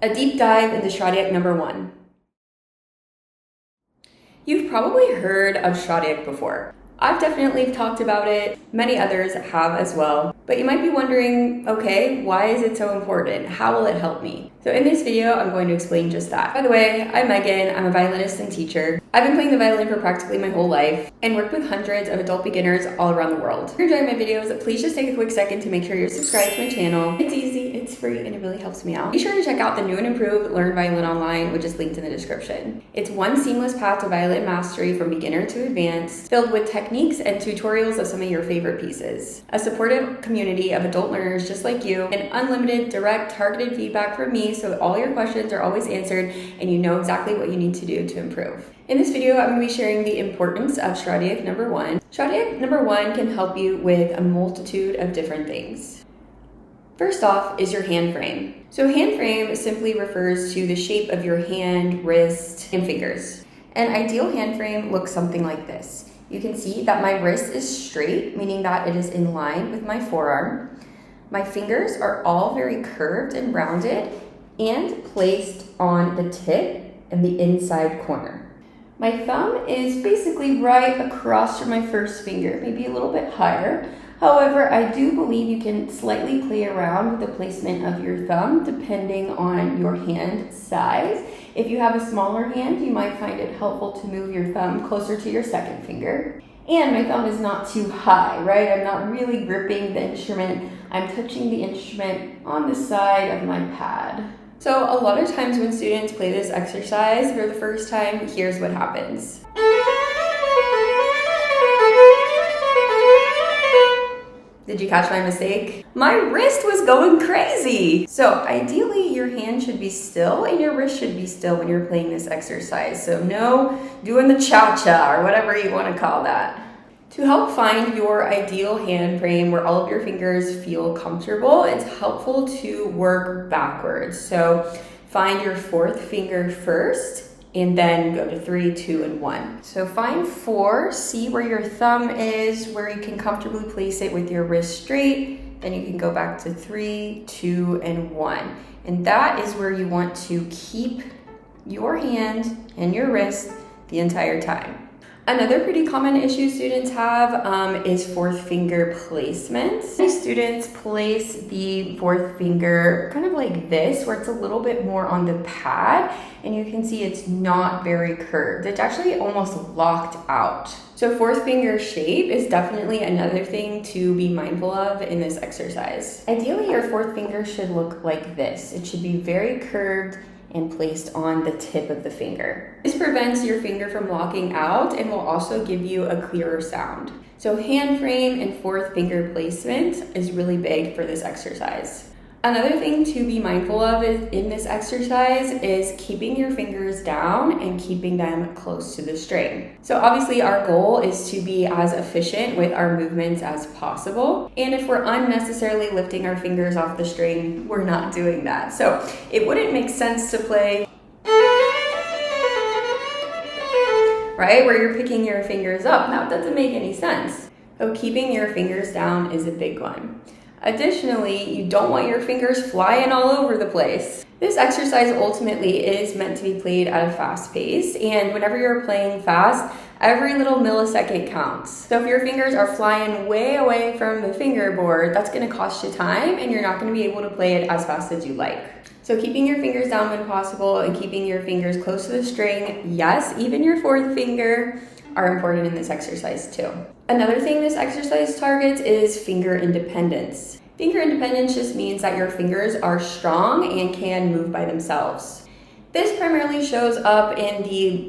A deep dive into Schradieck number 1. You've probably heard of Schradieck before. I've definitely talked about it, many others have as well, but you might be wondering, okay, why is it so important? How will it help me? So in this video, I'm going to explain just that. By the way, I'm Megan, I'm a violinist and teacher. I've been playing the violin for practically my whole life and worked with hundreds of adult beginners all around the world. If you're enjoying my videos, please just take a quick second to make sure you're subscribed to my channel. It's easy, it's free, and it really helps me out. Be sure to check out the new and improved Learn Violin Online, which is linked in the description. It's one seamless path to violin mastery from beginner to advanced, filled with techniques and tutorials of some of your favorite pieces. A supportive community of adult learners just like you, and unlimited, direct, targeted feedback from me so all your questions are always answered and you know exactly what you need to do to improve. In this video, I'm going to be sharing the importance of Schradieck number 1. Schradieck number 1 can help you with a multitude of different things. First off is your hand frame. So hand frame simply refers to the shape of your hand, wrist, and fingers. An ideal hand frame looks something like this. You can see that my wrist is straight, meaning that it is in line with my forearm. My fingers are all very curved and rounded and placed on the tip and the inside corner. My thumb is basically right across from my first finger, maybe a little bit higher. However, I do believe you can slightly play around with the placement of your thumb depending on your hand size. If you have a smaller hand, you might find it helpful to move your thumb closer to your second finger. And my thumb is not too high, right? I'm not really gripping the instrument. I'm touching the instrument on the side of my pad. So a lot of times when students play this exercise for the first time, here's what happens. Did you catch my mistake? My wrist was going crazy. So ideally your hand should be still and your wrist should be still when you're playing this exercise. So no doing the cha-cha or whatever you want to call that. To help find your ideal hand frame where all of your fingers feel comfortable, it's helpful to work backwards. So find your fourth finger first and then go to 3, 2, and 1. So find 4, see where your thumb is, where you can comfortably place it with your wrist straight. Then you can go back to 3, 2, and 1. And that is where you want to keep your hand and your wrist the entire time. Another pretty common issue students have is fourth finger placement. Many students place the fourth finger kind of like this, where it's a little bit more on the pad, and you can see it's not very curved. It's actually almost locked out. So fourth finger shape is definitely another thing to be mindful of in this exercise. Ideally, your fourth finger should look like this. It should be very curved and placed on the tip of the finger. This prevents your finger from locking out and will also give you a clearer sound. So hand frame and fourth finger placement is really big for this exercise. Another thing to be mindful of in this exercise is keeping your fingers down and keeping them close to the string. So obviously our goal is to be as efficient with our movements as possible. And if we're unnecessarily lifting our fingers off the string, we're not doing that. So it wouldn't make sense to play, right, where you're picking your fingers up. That doesn't make any sense. So keeping your fingers down is a big one. Additionally, you don't want your fingers flying all over the place. This exercise ultimately is meant to be played at a fast pace, and whenever you're playing fast, every little millisecond counts. So if your fingers are flying way away from the fingerboard, that's going to cost you time and you're not going to be able to play it as fast as you like. So keeping your fingers down when possible and keeping your fingers close to the string, yes, even your fourth finger, are important in this exercise too. Another thing this exercise targets is finger independence. Finger independence just means that your fingers are strong and can move by themselves. This primarily shows up in the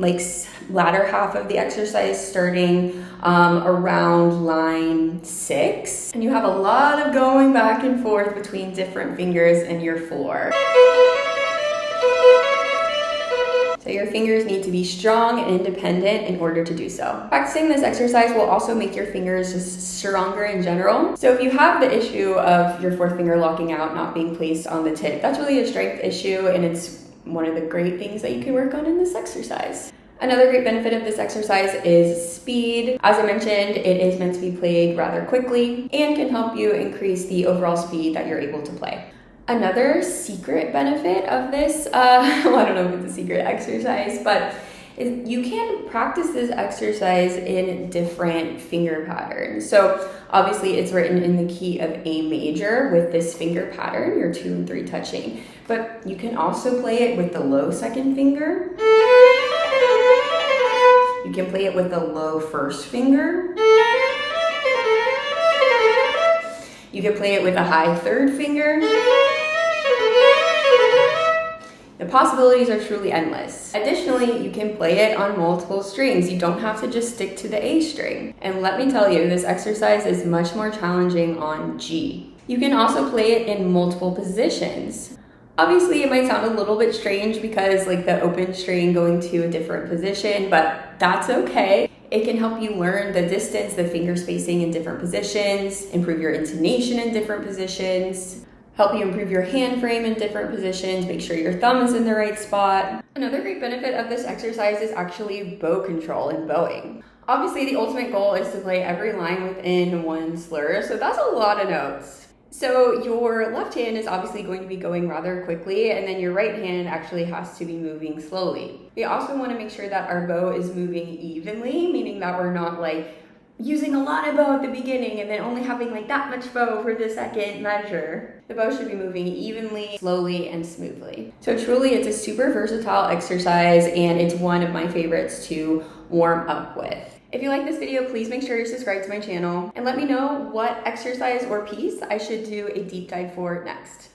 latter half of the exercise, starting around line 6. And you have a lot of going back and forth between different fingers and your floor. So your fingers need to be strong and independent in order to do so. Practicing this exercise will also make your fingers just stronger in general. So if you have the issue of your fourth finger locking out, not being placed on the tip, that's really a strength issue, and it's one of the great things that you can work on in this exercise. Another great benefit of this exercise is speed. As I mentioned, it is meant to be played rather quickly and can help you increase the overall speed that you're able to play. Another secret benefit of this, well, I don't know if it's a secret exercise, but you can practice this exercise in different finger patterns. So obviously it's written in the key of A major with this finger pattern, your 2 and 3 touching, but you can also play it with the low second finger. You can play it with the low first finger. You can play it with a high third finger. The possibilities are truly endless. Additionally, you can play it on multiple strings. You don't have to just stick to the A string. And let me tell you, this exercise is much more challenging on G. You can also play it in multiple positions. Obviously, it might sound a little bit strange because like the open string going to a different position, but that's okay. It can help you learn the distance, the finger spacing in different positions, improve your intonation in different positions, help you improve your hand frame in different positions, make sure your thumb is in the right spot. Another great benefit of this exercise is actually bow control and bowing. Obviously, the ultimate goal is to play every line within one slur, so that's a lot of notes. So your left hand is obviously going to be going rather quickly, and then your right hand actually has to be moving slowly. We also want to make sure that our bow is moving evenly, meaning that we're not like using a lot of bow at the beginning and then only having like that much bow for the second measure. The bow should be moving evenly, slowly, and smoothly. So truly, it's a super versatile exercise, and it's one of my favorites to warm up with. If you like this video, please make sure you're subscribed to my channel and let me know what exercise or piece I should do a deep dive for next.